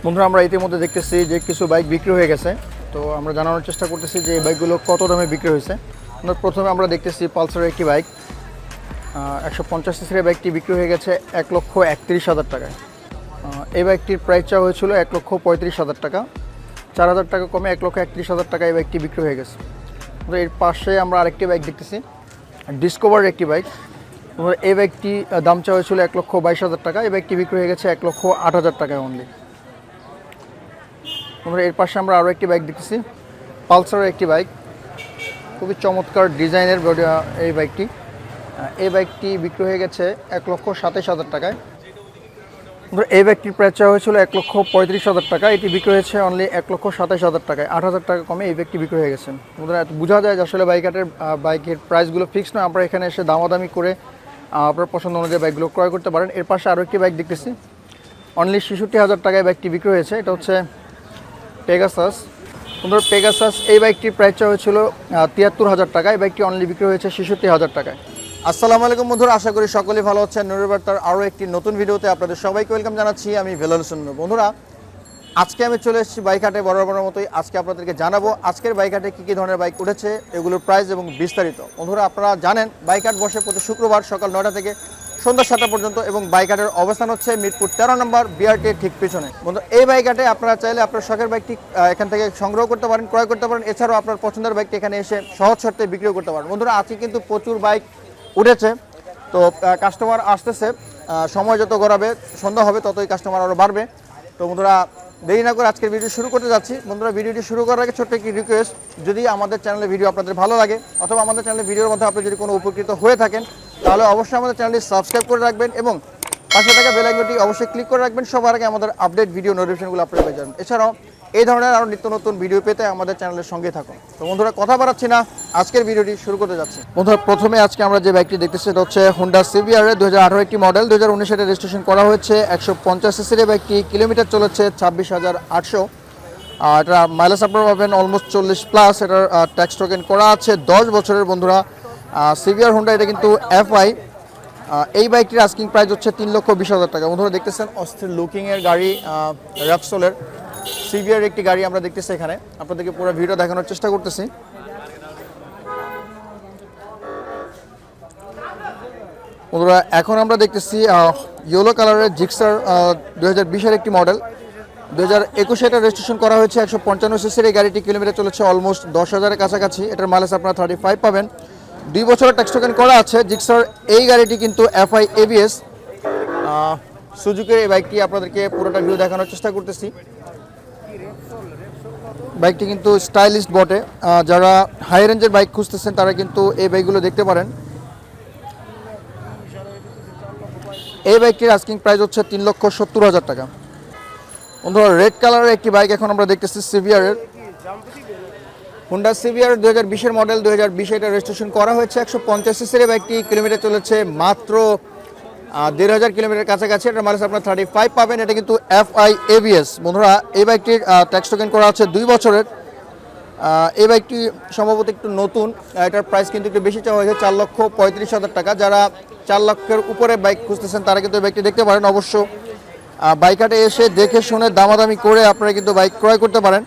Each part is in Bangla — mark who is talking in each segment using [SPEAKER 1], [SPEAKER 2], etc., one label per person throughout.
[SPEAKER 1] বন্ধুরা আমরা ইতিমধ্যে দেখতেছি যে কিছু বাইক বিক্রি হয়ে গেছে। তো আমরা জানানোর চেষ্টা করতেছি যে এই বাইকগুলো কত দামে বিক্রি হয়েছে। প্রথমে আমরা দেখতেছি পালসারের একটি বাইক 150 সিসির বাইকটি বিক্রি হয়ে গেছে 1,31,000 টাকায়। এই বাইকটির প্রাইস চাওয়া হয়েছিল 1,35,000 টাকা, 4,000 টাকা কমে 1,31,000 টাকা এই বাইকটি বিক্রি হয়ে গেছে। তো এর পাশে আমরা আরেকটি বাইক দেখতেছি, ডিসকভারের একটি বাইক। এই বাইকটি দাম চাওয়া হয়েছিল 1,22,000 টাকা, এই বাইকটি বিক্রি হয়ে গেছে 1,08,000 টাকায় অনলি। এর পাশে আমরা আরও একটি বাইক দেখতেছি, পালসারের একটি বাইক, খুবই চমৎকার ডিজাইনের এই বাইকটি। এই বাইকটি বিক্রি হয়ে গেছে 1,27,000 টাকায়। এই বাইকটির প্রাইস চাওয়া হয়েছিল 1,35,000 টাকা, এটি বিক্রি হয়েছে অনলি 1,27,000 টাকায়, 8,000 টাকা কমে এই বাইকটি বিক্রি হয়ে গেছে। বোঝা যায় যে আসলে বাইকের প্রাইসগুলো ফিক্স নয়, আমরা এখানে এসে দামাদামি করে আপনার পছন্দ অনুযায়ী বাইকগুলো ক্রয় করতে পারেন। এর পাশে আরও একটি বাইক দেখতেছি, অনলি 66,000 টাকায় বাইকটি বিক্রি হয়েছে। এটা হচ্ছে পেগাসাস। পেগাসাস এই বাইকটির প্রাইস চাওয়া হয়েছিল 73,000 টাকা, এই বাইকটি অনলি বিক্রি হয়েছে 66,000 টাকায়। আসসালামু আলাইকুম বন্ধুরা, আশা করি সকলেই ভালো আছেন। নুরের বার্তার আরও একটি নতুন ভিডিওতে আপনাদের সবাইকে ওয়েলকাম জানাচ্ছি। আমি ভেলাল হোসেন। বন্ধুরা, আজকে আমি চলে এসেছি বাইক হাটে বরাবরের মতোই। আজকে আপনাদেরকে জানাবো আজকের বাইক হাটে কী কী ধরনের বাইক উঠেছে, এগুলোর প্রাইস এবং বিস্তারিত। বন্ধুরা, আপনারা জানেন বাইক হাট বসে প্রতি শুক্রবার সকাল 9টা থেকে সন্ধ্যা 7টা পর্যন্ত এবং বাইক হাটের অবস্থান হচ্ছে মিরপুর 13 নম্বর বিআরটির ঠিক পিছনে। বন্ধু, এই বাইক হাটে আপনারা চাইলে আপনার শখের বাইকটি এখান থেকে সংগ্রহ করতে পারেন, ক্রয় করতে পারেন। এছাড়াও আপনার পছন্দের বাইকটি এখানে এসে সহজ শর্তে বিক্রিও করতে পারেন। বন্ধুরা, আজকে কিন্তু প্রচুর বাইক উঠেছে, তো কাস্টমার আসতেছে। সময় যত গড়াবে, সন্ধ্যা হবে, ততই কাস্টমার আরও বাড়বে। তো বন্ধুরা, দেরি না করে আজকের ভিডিও শুরু করতে যাচ্ছি। বন্ধুরা, ভিডিওটি শুরু করার আগে ছোট্ট একটি রিকোয়েস্ট, যদি আমাদের চ্যানেলে ভিডিও আপনাদের ভালো লাগে অথবা আমাদের চ্যানেলে ভিডিওর মধ্যে আপনি যদি কোনো উপকৃত হয়ে থাকেন, তাহলে অবশ্যই আমাদের চ্যানেলটি সাবস্ক্রাইব করে রাখবেন এবং পাশে থাকা বেল আইকনটি অবশ্যই ক্লিক করে রাখবেন। সবার আগে আমাদের আপডেট ভিডিও নোটিফিকেশনগুলো আপনারা পেয়ে যাবেন। এছাড়াও এই ধরনের আরও নিত্য নতুন ভিডিও পেতে আমাদের চ্যানেলের সঙ্গে থাকুন। তো বন্ধুরা, কথা বাড়াচ্ছি না, আজকের ভিডিওটি শুরু করতে যাচ্ছি। বন্ধুরা, প্রথমে আজকে আমরা যে বাইকটি দেখতেছি সেটা হচ্ছে হোন্ডা সিভিআর 2018 একটি মডেল, 2019 সালে রেজিস্ট্রেশন করা হয়েছে। 150 সিসির বাইকটি, কিলোমিটার চলেছে 26,800। এটা মাইলেজ আপনারা পাবেন অলমোস্ট 40+। এটার ট্যাক্স টোকেন করা আছে 10 বছরের। বন্ধুরা, সিভিআর হোন্ডা, এটা কিন্তু এফআই। এই বাইকটির আস্কিং প্রাইস হচ্ছে 3,20,000 টাকা। বন্ধুরা, দেখতেছেন অস্থির লুকিংয়ের গাড়ি, র্যাপসোলের সিভিআর একটি গাড়ি আমরা দেখতেছি এখানে। আপনাদেরকে পুরো ভিডিও দেখানোর চেষ্টা করতেছি। বন্ধুরা, এখন আমরা দেখতেছি ইয়েলো কালারের জিক্সার 2020-এর একটি মডেল, 2021 এটা রেজিস্ট্রেশন করা হয়েছে। 155 সিসির এই গাড়িটি, কিলোমিটার চলেছে অলমোস্ট 10,000-এর কাছাকাছি। এটার মাইলেজ আপনারা 35 পাবেন, 2 বছরের ট্যাক্স টোকেন করা আছে। জিক্সার এই গাড়িটি কিন্তু এফআই এবিএস সুজুকির এই বাইকটি। আপনাদেরকে পুরোটা ভিউ দেখানোর চেষ্টা করতেছি। বাইকটি কিন্তু স্টাইলিশ বটে, যারা হাই রেঞ্জের বাইক খুঁজতেছেন তারা কিন্তু এই বাইকগুলো দেখতে পারেন। এই বাইকটির আস্কিং প্রাইস হচ্ছে 3,70,000 টাকা। বন্ধুরা, রেড কালারের একটি বাইক এখন আমরা দেখতেছি সিভিআরের, হোন্ডা সিভিআর 2020-এর মডেল, 2020-এ এটা রেজিস্ট্রেশন করা হয়েছে। 150 সিসির বাইকটি, কিলোমিটার চলেছে মাত্র 1,500 কিলোমিটার কাছাকাছি। এটার মাইলেজ আপনার 35 পাবেন। এটা কিন্তু এফআই এবিএস। বন্ধুরা, এই বাইকটির ট্যাক্স টোকেন করা আছে 2 বছরের। এই বাইকটি সম্ভবত একটু নতুন, এটার প্রাইস কিন্তু একটু বেশি চাওয়া হয়েছে 4,35,000 টাকা। যারা 4 লাখের উপরে বাইক খুঁজতেছেন তারা কিন্তু এই বাইকটি দেখতে পারেন। অবশ্য বাইক হাটে এসে দেখে শুনে দামাদামি করে আপনারা কিন্তু বাইক ক্রয় করতে পারেন।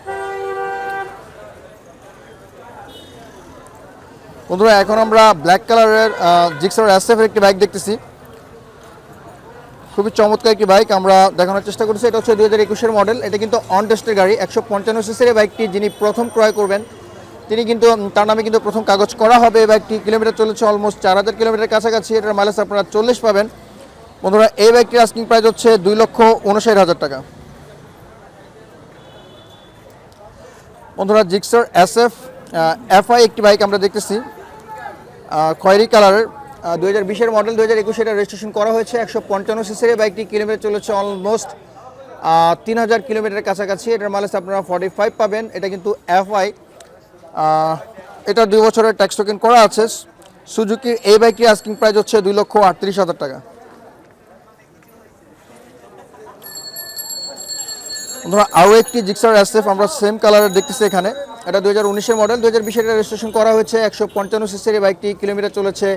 [SPEAKER 1] বন্ধুরা, এখন আমরা ব্ল্যাক কালারের জিক্সার এসএফ একটি বাইক দেখতেছি, খুবই চমৎকার একটি বাইক আমরা দেখানোর চেষ্টা করছি। এটা হচ্ছে 2021-এর মডেল, এটা কিন্তু অন টেস্টের গাড়ি। 155 সিসির বাইকটি যিনি প্রথম ক্রয় করবেন তিনি কিন্তু তার নামে কিন্তু প্রথম কাগজ করা হবে। এই বাইকটি কিলোমিটার চলেছে অলমোস্ট 4,000 কিলোমিটার কাছাকাছি। এটার মাইলেজ আপনারা 40 পাবেন। বন্ধুরা, এই বাইকটির আস্কিং প্রাইস হচ্ছে 2,59,000 টাকা। বন্ধুরা, জিক্সার এসএফ এফআই একটি বাইক আমরা দেখতেছি, খয়েরি কালারের, 2020-এর মডেল, 2021-এ এটা রেজিস্ট্রেশন করা হয়েছে। 155 সিসির বাইকটি, কিলোমিটার চলেছে অলমোস্ট 3,000 কিলোমিটারের কাছাকাছি। এটার মাইলেজ আপনারা 45 পাবেন। এটা কিন্তু এফআই, এটা 2 বছরের ট্যাক্স টোকেন করা আছে। সুজুকির এই বাইকটির আস্কিং প্রাইস হচ্ছে 2,38,000 টাকা। বন্ধুরা, আরও একটি জিক্সার এসএফ আমরা সেম কালারের দেখতেছি এখানে। এটা 2019-এর মডেল, 2020-এ এটা রেজিস্ট্রেশন করা হয়েছে। 155 সিসির বাইকটি, কিলোমিটার চলেছে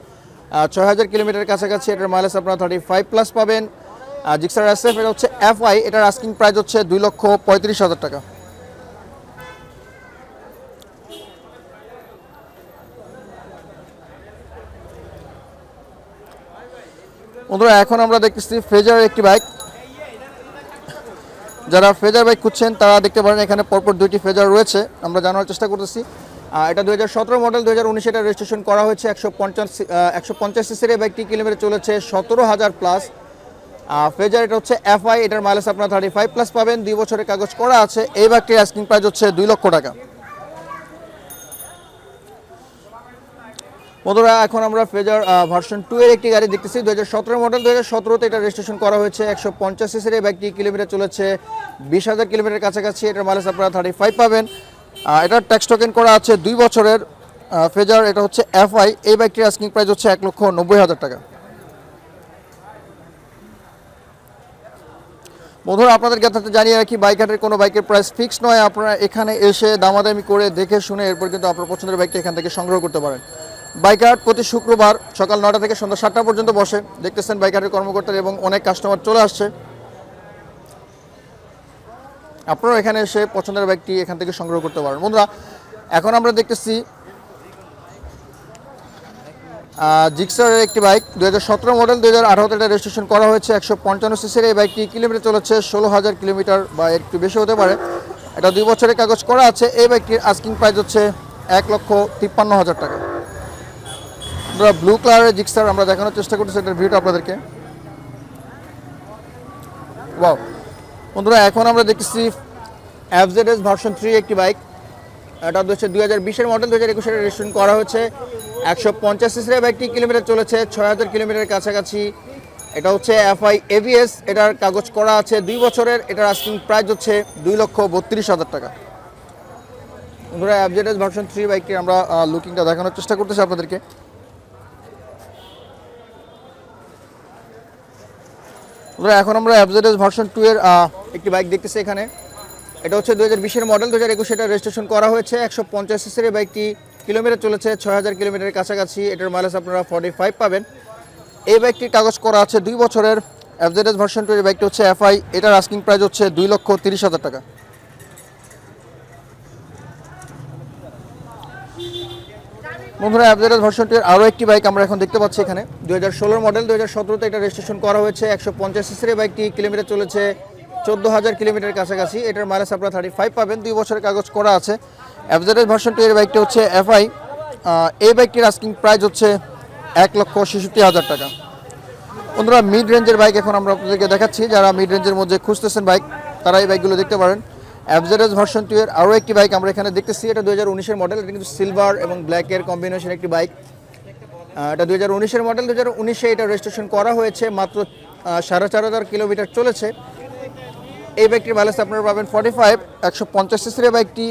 [SPEAKER 1] 6,000 কিলোমিটারের কাছাকাছি। এটার মাইলেজ আপনারা 35+ পাবেন। জিক্সার এসএফ, এটা হচ্ছে এফআই, এটার আস্কিং প্রাইস হচ্ছে 2,35,000 টাকা। বন্ধুরা এখন আমরা দেখতেছি ফ্রেজারের একটি বাইক। যারা ফ্রেজার বাইক খুঁজছেন তারা দেখতে পারেন এখানে পরপর দুইটি ফ্রেজার রয়েছে, আমরা জানার চেষ্টা করতেছি। এটা 2017 মডেল, 2019 এটা রেজিস্ট্রেশন করা হয়েছে। 150 সিসির এই বাইকটি কিলোমিটার চলেছে 17,000 প্লাস। ফ্রেজার, এটা হচ্ছে এফআই, এটার মাইলেজ আপনারা 35 প্লাস পাবেন, 2 বছরের কাগজ করা আছে। এই বাইকটির আস্কিং প্রাইস হচ্ছে 2 লক্ষ টাকা। বন্ধুরা এখন আমরা ফ্রেজার ভার্সন 2 এর একটি গাড়ি দেখতেছি। 2017 মডেল, 2017তে এটা রেজিস্ট্রেশন করা হয়েছে। 150 সিসির এই বাইকটি কিলোমিটার চলেছে 20,000 কিলোমিটার কাছাকাছি। এটার মাইলেজ আপনারা 35 পাবেন। এটার ট্যাক্স টোকেন করা আছে 2 বছরের। ফ্রেজার, এটা হচ্ছে এফআই, এই বাইকটির আস্কিং প্রাইস হচ্ছে 1,90,000 টাকা। বন্ধুরা আপনাদের কাছে জানিয়ে রাখি, বাইক হাটের কোনো বাইকের প্রাইস ফিক্স নয়, আপনারা এখানে এসে দামাদামি করে দেখে শুনে এরপর কিন্তু আপনার পছন্দের বাইকটা এখান থেকে সংগ্রহ করতে পারেন। বাইক হাট প্রতি শুক্রবার সকাল 9টা থেকে সন্ধ্যা 7টা পর্যন্ত বসে। দেখতেছেন বাইক হাটের কর্মকর্তা এবং অনেক কাস্টমার চলে আসছে। আপনারা এখানে এসে পছন্দের বাইকটি এখান থেকে সংগ্রহ করতে পারেন। বন্ধুরা এখন আমরা দেখতেছি জিক্সারের একটি বাইক। 2017 মডেল, 2018তে এটা রেজিস্ট্রেশন করা হয়েছে। 155 সিসির এই বাইকটি কিলোমিটার চলেছে 16,000 কিলোমিটার বা একটু বেশি হতে পারে। এটা 2 বছরের কাগজ করা আছে। এই বাইকটির আস্কিং প্রাইস হচ্ছে 1,53,000 টাকা। আমরা ব্লু কালারের জিক্সার আমরা দেখানোর চেষ্টা করতেছি এটার ভিউটা আপনাদেরকে। ওয়াও বন্ধুরা এখন আমরা দেখতেছি এফজেডএস ভার্সন 3 একটি বাইক। এটা হচ্ছে 2020 মডেল, 2021 রেজিস্ট্রেশন করা হয়েছে। 150 সিসির বাইকটি কিলোমিটার চলেছে 6,000 কিলোমিটারের কাছাকাছি। এটা হচ্ছে এফআই এবিএস, এটার কাগজ করা আছে 2 বছরের। এটার আস্কিং প্রাইস হচ্ছে 2,32,000 টাকা। বন্ধুরা এফজেডএস ভার্সন 3 বাইকটি আমরা লুকিংটা দেখানোর চেষ্টা করতেছি আপনাদেরকে। বন্ধুরা এখন আমরা এফজেডএস ভার্সন 2 এর একটি বাইক দেখতেছি এখানে। এটা হচ্ছে 2020 মডেল, 2021 এটা রেজিস্ট্রেশন করা হয়েছে। 150 সিসির বাইকটি কিলোমিটার চলেছে 6,000 কিলোমিটারের কাছাকাছি। এটার মাইলেজ আপনারা 45 পাবেন। এই বাইকটির কাগজ করা আছে 2 বছরের। এফজেডএস ভার্সন 2 এর বাইকটি হচ্ছে এফআই, এটার আস্কিং প্রাইস হচ্ছে 2,30,000 টাকা। বন্ধুরা এফজেডএস ভার্সন 2 এর আরও একটি বাইক আমরা এখন দেখতে পাচ্ছি এখানে। 2016 মডেল, 2017তে এটা রেজিস্ট্রেশন করা হয়েছে। 150 সিসির বাইকটি কিলোমিটার চলেছে 14,000 কিলোমিটারের কাছাকাছি। এটার মাইলেজ আপনারা 35 পাবেন, 2 বছরের কাগজ করা আছে। এফজেডএস ভার্সন 2 এর বাইকটি হচ্ছে এফআই, এই বাইকটির আস্কিং প্রাইস হচ্ছে 1,66,000 টাকা। বন্ধুরা মিড রেঞ্জের বাইক এখন আমরা আপনাদেরকে দেখাচ্ছি। যারা মিড রেঞ্জের মধ্যে খুঁজতেছেন বাইক তারা এই বাইকগুলো দেখতে পারেন। এফজেডএস ভার্সন 2 এর আরও একটি বাইক আমরা এখানে দেখতেছি। এটা 2019 মডেল, এটা কিন্তু সিলভার এবং ব্ল্যাকের কম্বিনেশন একটি বাইক। এটা 2019 মডেল, 2019-এ এটা রেজিস্ট্রেশন করা হয়েছে। মাত্র 4,500 কিলোমিটার চলেছে। এই বাইকটির মাইলেজ আপনারা পাবেন 45। 150 সিসির বাইকটি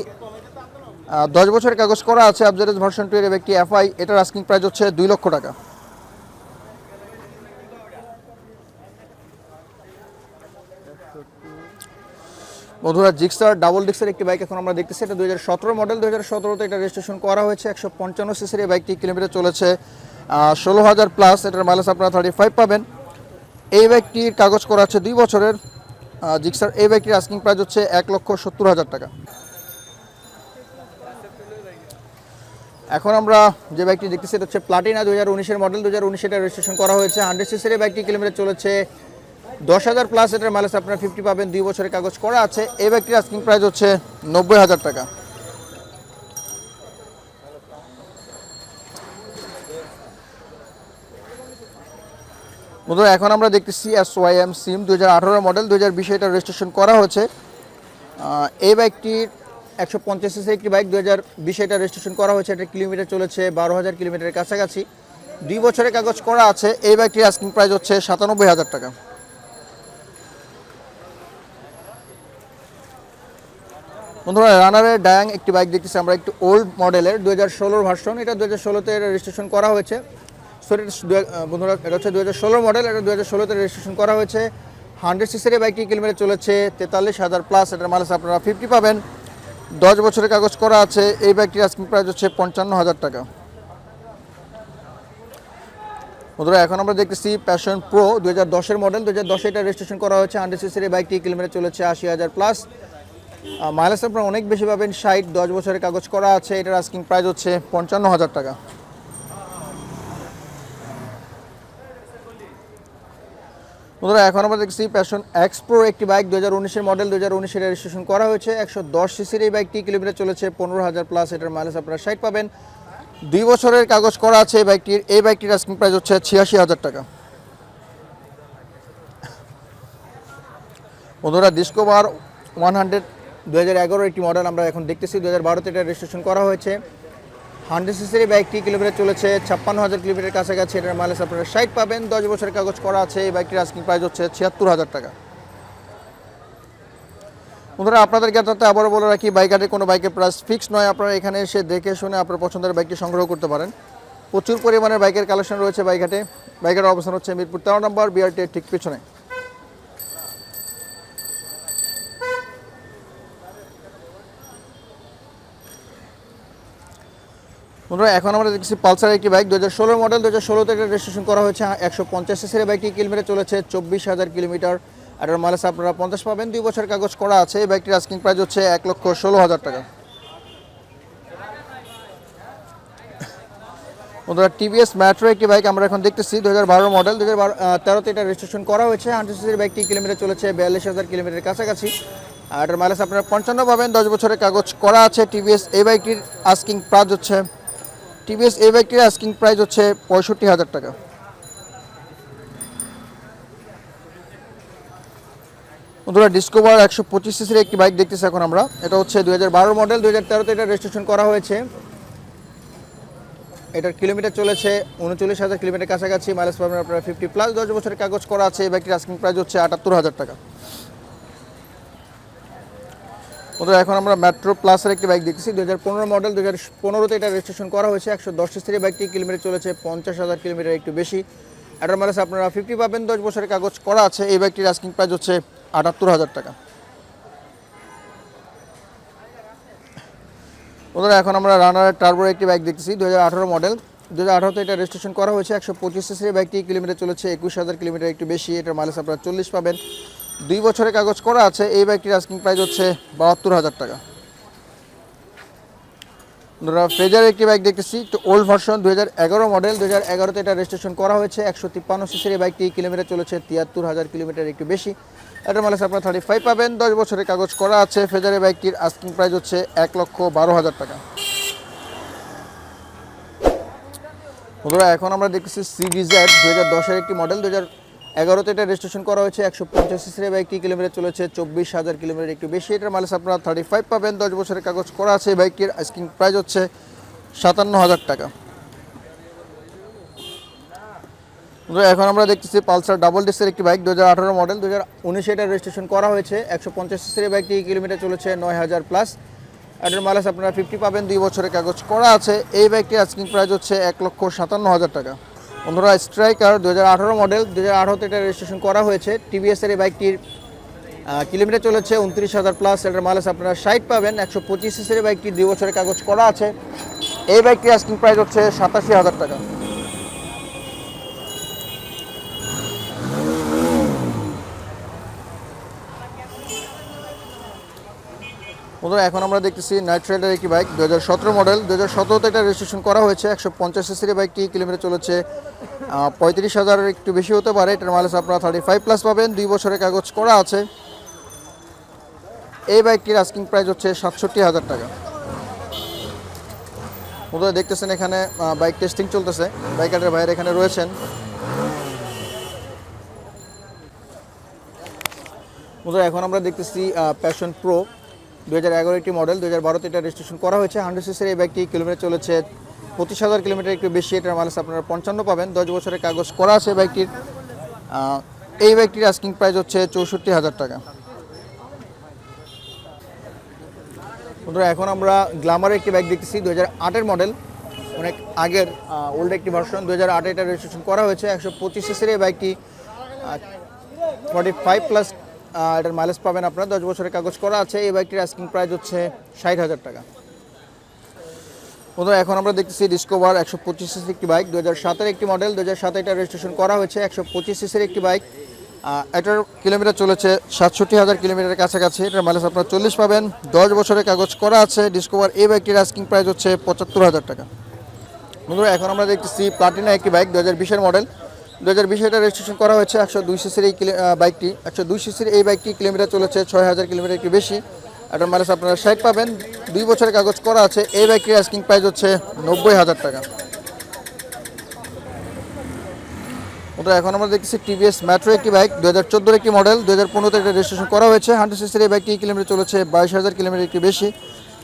[SPEAKER 1] 10 বছরের কাগজ করা আছে। এফজেডএস ভার্সন 2 এর বাইকটি এফআই, এটার আস্কিং প্রাইস হচ্ছে 2 লক্ষ টাকা। বন্ধুরা জিক্সার ডাবল ডিক্সের একটি বাইক এখন আমরা দেখতেছি। এটা 2017 মডেল, 2017তে এটা রেজিস্ট্রেশন করা হয়েছে। 155 সিসির এই বাইকটি কিলোমিটার চলেছে 16,000 প্লাস। এটার মাইলেজ আপনারা 35 পাবেন। এই বাইকটির কাগজ করা আছে 2 বছরের। জিক্সার এই বাইকটির আস্কিং প্রাইস হচ্ছে 1,70,000 টাকা। এখন আমরা যে বাইকটি দেখতেছি এটা হচ্ছে প্লাটিনা, 2019 মডেল, 2019 এটা রেজিস্ট্রেশন করা হয়েছে। 100 সিসির এই বাইকটি কিলোমিটার চলেছে 10,000 প্লাস। এটার মাইলেজ আপনারা 50 পাবেন, 2 বছরের কাগজ করা আছে। এই বাইকটির আস্কিং প্রাইস হচ্ছে 90,000 টাকা। বন্ধুরা এখন আমরা দেখতেছি SYM সিম, 2018 মডেল, 2020 এটা রেজিস্ট্রেশন করা হয়েছে। এই বাইকটির 150 সিসি একটি বাইক, 2020 এটা রেজিস্ট্রেশন করা হয়েছে। এটা কিলোমিটার চলেছে 12,000 কিলোমিটারের কাছাকাছি, 2 বছরের কাগজ করা আছে। এই বাইকটির আস্কিং প্রাইস হচ্ছে 97,000 টাকা। বন্ধুরা রানারের ডায়াং একটি বাইক দেখতেছি আমরা, একটু ওল্ড মডেলের, 2016 ভার্সন। এটা 2016তে রেজিস্ট্রেশন করা হয়েছে। বন্ধুরা এটা হচ্ছে 2016 মডেল, এটা 2016তে রেজিস্ট্রেশন করা হয়েছে। 100 সিসির বাইকটি কিলোমিটার চলেছে 43,000 প্লাস। এটার মাইলেজ আপনারা 50 পাবেন, 10 বছরের কাগজ করা আছে। এই বাইকটির আস্কিং প্রাইস হচ্ছে 55,000 টাকা। বন্ধুরা এখন আমরা দেখতেছি প্যাশন প্রো 2010-এর মডেল, 2010 এটা রেজিস্ট্রেশন করা হয়েছে, 100 সিসির এই বাইকটি কিলোমিটার চলেছে 80,000 প্লাস। মাইলেজ আপনারা অনেক বেশি পাবেন, 60, 10 বছরের কাগজ করা আছে। এটার আস্কিং প্রাইস হচ্ছে 55,000 টাকা। বন্ধুরা এখন আমরা দেখছি প্যাশন এক্স প্রো একটি বাইক, 2019-এর মডেল, 2019-এর রেজিস্ট্রেশন করা হয়েছে, 110 সিসির এই বাইকটি কিলোমিটার চলেছে 15,000 প্লাস। এটার মাইলেজ আপনারা 60 পাবেন, 2 বছরের কাগজ করা আছে এই বাইকটির আস্কিং প্রাইস হচ্ছে 86,000 টাকা। বন্ধুরা ডিসকভার 100 2011 একটি মডেল আমরা এখন দেখতেছি, 2012-তে এটা রেজিস্ট্রেশন করা হয়েছে, 100 সিসির এই বাইকটি কিলোমিটার চলেছে 56,000 কিলোমিটার কাছাকাছি। এটার মাইলেজ আপনারা 60 পাবেন, 10 বছরের কাগজ করা আছে। এই বাইকটির আস্কিং প্রাইস হচ্ছে 76,000 টাকা। বন্ধুরা আপনাদের জ্ঞাতার্থে আবারও বলে রাখি, বাইকারের কোনো বাইকের প্রাইস ফিক্স নয়, আপনারা এখানে এসে দেখে শুনে আপনার পছন্দের বাইকটি সংগ্রহ করতে পারেন। প্রচুর পরিমাণে বাইকের কালেকশন রয়েছে বাইঘাটে। বাইকের অবস্থান হচ্ছে মিরপুর 13 নম্বর, বিআরটি ঠিক পিছনে। বন্ধুরা এখন আমরা দেখছি পালসার একটি বাইক, 2016 মডেল, 2016-তে এটা রেজিস্ট্রেশন করা হয়েছে, 150 সিসির বাইকটি কিলোমিটার চলেছে 24,000 কিলোমিটার। আর এর মাইলেজ আপনারা 50 পাবেন, 2 বছরের কাগজ করা আছে। এই বাইকটির আস্কিং প্রাইস হচ্ছে 1,16,000 টাকা। বন্ধুরা টিভিএস মেট্রো একটি বাইক আমরা এখন দেখতেছি, 2012 মডেল, 2013-তে এটা রেজিস্ট্রেশন করা হয়েছে, 100 সিসির বাইকটি কিলোমিটার চলেছে 42,000 কিলোমিটারের কাছাকাছি। আর এর মাইলেজ আপনারা 55 পাবেন, 10 বছরের কাগজ করা আছে। টিভিএস এই বাইকটির আস্কিং প্রাইস হচ্ছে 65,000 টাকা। বন্ধুরা ডিসকভার 125 সিসির একটি বাইক দেখতেছি এখন আমরা, এটা হচ্ছে 2012 মডেল, 2013-তে এটা রেজিস্ট্রেশন করা হয়েছে, এটার কিলোমিটার চলেছে 39,000 কিলোমিটার কাছাকাছি। মাইলেজ পাবেন আপনারা 50 প্লাস, 10 বছরের কাগজ করা আছে। এই বাইকটির আস্কিং প্রাইস হচ্ছে 78,000 টাকা। বন্ধুরা এখন আমরা মেট্রো প্লাসের একটি বাইক দেখতেছি, 2015 মডেল, 2015-তে এটা রেজিস্ট্রেশন করা হয়েছে, 110 সিসির বাইকটি কিলোমিটার চলেছে 50,000 কিলোমিটার একটু বেশি। এটার মাইলেজ আপনারা 50 পাবেন, 10 বছরের কাগজ করা আছে। এই বাইকটির আস্কিং প্রাইস হচ্ছে 78,000 টাকা। বন্ধুরা এখন আমরা রানারের টার্বো একটি বাইক দেখতেছি, 2018 মডেল, 2018-তে এটা রেজিস্ট্রেশন করা হয়েছে, 125 সিসির বাইকটি কিলোমিটার চলেছে 21,000 কিলোমিটার একটু বেশি। এটার মাইলেজ আপনারা 40 পাবেন, 2 বছরের কাগজ করা আছে। এই বাইকটির আস্কিং প্রাইস হচ্ছে 72,000 টাকা। বন্ধুরা ফ্রেজার একটি বাইক দেখতেছি, তো ওল্ড ভার্সন, 2011 মডেল, 2011-তে এটা রেজিস্ট্রেশন করা হয়েছে, 153 সিসির এই বাইকটি কিলোমিটার চলেছে 73,000 কিলোমিটার একটু বেশি। এটার মাইলেজ আপনারা 35 পাবেন, 10 বছরের কাগজ করা আছে। ফ্রেজারের বাইকটির আস্কিং প্রাইস হচ্ছে 1,12,000 টাকা। বন্ধুরা এখন আমরা দেখতেছি সিডিজেড, 2010-এর একটি মডেল, 2011-তে এটা রেজিস্ট্রেশন করা হয়েছে, 150 সিসির বাইকটি কিলোমিটার চলেছে 24,000 কিলোমিটার একটু বেশি। এটার মাইলেজ আপনারা 35 পাবেন, 10 বছরের কাগজ করা আছে। এই বাইকটির আস্কিং প্রাইস হচ্ছে 57,000 টাকা। এখন আমরা দেখতেছি পালসার ডাবল ডিস্কের একটি বাইক, 2018 মডেল, 2019-এ এটা রেজিস্ট্রেশন করা হয়েছে, 150 সিসির বাইকটি কিলোমিটার চলেছে 9,000 প্লাস। এটার মাইলেজ আপনারা 50 পাবেন, 2 বছরের কাগজ করা আছে। এই বাইকটির আস্কিং প্রাইস হচ্ছে 1,57,000 টাকা। বন্ধুরা স্ট্রাইকার, 2018 মডেল, 2018-তে এটা রেজিস্ট্রেশন করা হয়েছে, টিভিএসের এই বাইকটির কিলোমিটার চলেছে 29,000 প্লাস। এটার মাইলেজ আপনারা 60 পাবেন, 125 সিসির বাইকটি 2 বছরের কাগজ করা আছে। এই বাইকটির আস্কিং প্রাইস হচ্ছে 87,000 টাকা। বন্ধুরা এখন আমরা দেখতেছি নাইট রাইডার একটি বাইক, 2017 মডেল, 2017-তে এটা রেজিস্ট্রেশন করা হয়েছে, 150 সিসির বাইকটি কিলোমিটার চলেছে 35,000 একটু বেশি হতে পারে। এটার মাইলেজ আপনারা 35 প্লাস পাবেন, 2 বছরের কাগজ করা আছে। এই বাইকটির আস্কিং প্রাইস হচ্ছে 67,000 টাকা। বন্ধুরা দেখতেছেন এখানে বাইক টেস্টিং চলতেছে, বাইকারের ভাইয়ের এখানে রয়েছেন। বন্ধুরা এখন আমরা দেখতেছি প্যাশন প্রো, 2011 একটি মডেল, 2012-তে এটা রেজিস্ট্রেশন করা হয়েছে, 100 সিসির এই বাইকটি কিলোমিটার চলেছে 25,000 কিলোমিটার একটু বেশি। এটার মাইলেজ আপনারা 55 পাবেন, 10 বছরের কাগজ করা আছে বাইকটির। এই বাইকটির আস্কিং প্রাইস হচ্ছে 64,000 টাকা। বন্ধুরা এখন আমরা গ্ল্যামার একটি বাইক দেখতেছি, 2008-এর মডেল, অনেক আগের ওল্ড একটি ভার্সন, 2008-এ এটা রেজিস্ট্রেশন করা হয়েছে, 125 সিসির এই বাইকটি 45 প্লাস। এটার মাইলেজ পাবেন আপনারা, 10 বছরের কাগজ করা আছে। এই বাইকটির আস্কিং প্রাইস হচ্ছে 60,000 টাকা। বন্ধুরা এখন আমরা দেখতেছি ডিসকভার 125 সিসির একটি বাইক 2007 এর একটি মডেল 2007 এটা রেজিস্ট্রেশন করা হয়েছে 125 সিসির একটি বাইক। এটার কিলোমিটার চলেছে 67,000 কিলোমিটারের কাছাকাছি। এটার মাইলেজ আপনারা 40 পাবেন, 10 বছরের কাগজ করা আছে। ডিসকভার এই বাইকটির আস্কিং প্রাইস হচ্ছে 75,000 টাকা। বন্ধুরা এখন আমরা দেখতেছি প্লাটিনা একটি বাইক 2020 এর মডেল 2020 এটা রেজিস্ট্রেশন করা হয়েছে 102 সিসির এই বাইকটি 102 সিসির এই বাইকটি কিলোমিটার চলেছে 6,000 কিলোমিটার একটু বেশি। এটার মাইলেজ আপনারা 60 পাবেন, 2 বছরের কাগজ করা আছে। এই বাইকটির আস্কিং প্রাইস হচ্ছে 90,000 টাকা। ওটা এখন আমরা দেখতেছি টিভিএস মেট্রো একটি বাইক 2014 এর একটি মডেল 2015 তে এটা রেজিস্ট্রেশন করা হয়েছে 100 সিসির এই বাইকটি কিলোমিটার চলেছে 22,000 কিলোমিটার একটু বেশি।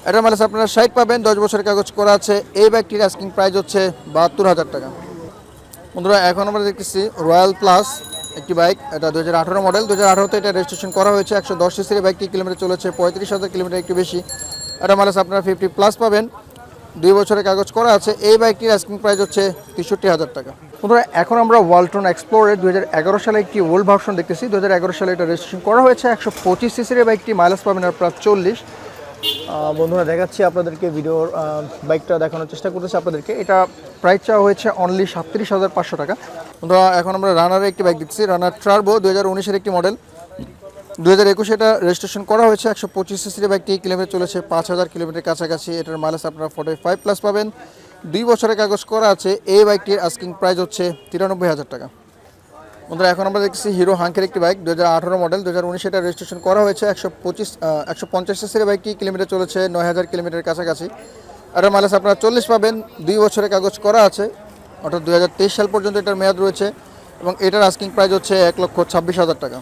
[SPEAKER 1] এটার মাইলেজ আপনারা 60 পাবেন, 10 বছরের কাগজ করা আছে। এই বাইকটির আস্কিং প্রাইস হচ্ছে 72,000 টাকা। বন্ধুরা এখন আমরা দেখতেছি রয়্যাল প্লাস একটি বাইক, এটা 2018 মডেল 2018 তে এটা রেজিস্ট্রেশন করা হয়েছে 110 সিসির বাইকটি কিলোমিটার চলেছে 35,000 কিলোমিটার একটু বেশি। এটা মাইলেজ আপনারা 50 প্লাস পাবেন, 2 বছরের কাগজ করা আছে। এই বাইকটির আস্কিং প্রাইস হচ্ছে 63,000 টাকা। বন্ধুরা এখন আমরা ওয়ালটন এক্সপ্লোরের 2011 সালে একটি ওল্ড ভার্সন দেখতেছি 2011 সালে এটা রেজিস্ট্রেশন করা হয়েছে 125 সিসির বাইকটি মাইলেজ পাবেন আপনারা 40। বন্ধুরা দেখাচ্ছি আপনাদেরকে ভিডিওর বাইকটা দেখানোর চেষ্টা করতেছি আপনাদেরকে। এটা প্রাইস চাওয়া হয়েছে অনলি 37,500 টাকা। বন্ধুরা এখন আমরা রানারের একটি বাইক দেখছি, রানার টার্বো 2019 এর একটি মডেল 2021 এটা রেজিস্ট্রেশন করা হয়েছে 125 সিসির বাইকটি কিলোমিটার চলেছে 5,000 কিলোমিটার কাছাকাছি। এটার মাইলেজ আপনারা 45 প্লাস পাবেন, 2 বছরের কাগজ করা আছে। এই বাইকটির আস্কিং প্রাইস হচ্ছে 93,000 টাকা। বন্ধুরা এখন আমরা দেখছি হিরো হাঙ্কের একটি বাইক 2018 মডেল 2019 এটা রেজিস্ট্রেশন করা হয়েছে 150 সিসির বাইকটি কিলোমিটার চলেছে 9,000 কিলোমিটার কাছাকাছি। এটার মাইলেজ আপনারা 40 পাবেন, 2 বছরের কাগজ করা আছে, অর্থাৎ 2023 সাল পর্যন্ত এটার মেয়াদ রয়েছে এবং এটার আস্কিং প্রাইস হচ্ছে 1,26,000 টাকা।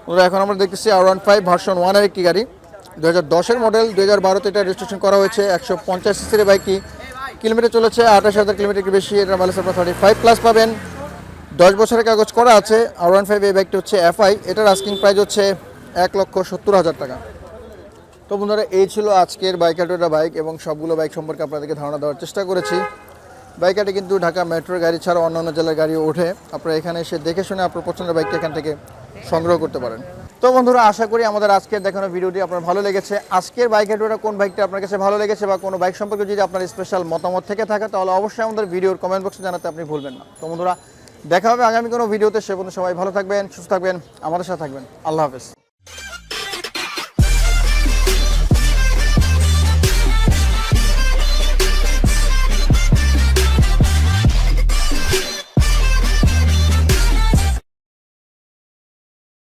[SPEAKER 1] বন্ধুরা এখন আমরা দেখতেছি R15 ভার্সন 1 এর একটি গাড়ি 2010 এর মডেল 2012 তে এটা রেজিস্ট্রেশন করা হয়েছে 150 সিসির বাইকটি কিলোমিটার চলেছে 28,000 কিলোমিটার কি বেশি। এটার মাইলেজ আপনারা 35 প্লাস পাবেন, 10 বছরের কাগজ করা আছে। R15 এই বাইকটি হচ্ছে FI, এটার আস্কিং প্রাইস হচ্ছে 1,70,000 টাকা। তো বন্ধুরা এই ছিল আজকের বাইকাটোটা বাইক এবং সবগুলো বাইক সম্পর্কে আপনাদেরকে ধারণা দেওয়ার চেষ্টা করেছি। বাইকাটি কিন্তু ঢাকা মেট্রোর গাড়ি ছাড়া অন্যান্য জেলার গাড়িও ওঠে। আপনারা এখানে এসে দেখে শুনে আপনার পছন্দের বাইকটি এখান থেকে সংগ্রহ করতে পারেন। তো বন্ধুরা আশা করি আমাদের আজকের দেখানো ভিডিওটি আপনার ভালো লেগেছে। আজকের বাইকাটোটা কোন বাইকটি আপনার কাছে ভালো লেগেছে বা কোনো বাইক সম্পর্কে যদি আপনার স্পেশাল মতামত থেকে থাকে তাহলে অবশ্যই আমাদের ভিডিওর কমেন্ট বক্সে জানাতে আপনি ভুলবেন না। তো বন্ধুরা দেখা হবে আগামী কোনো ভিডিওতে। সে পর্যন্ত সবাই ভালো থাকবেন, সুস্থ থাকবেন, আমাদের সাথে থাকবেন। আল্লাহ হাফেজ।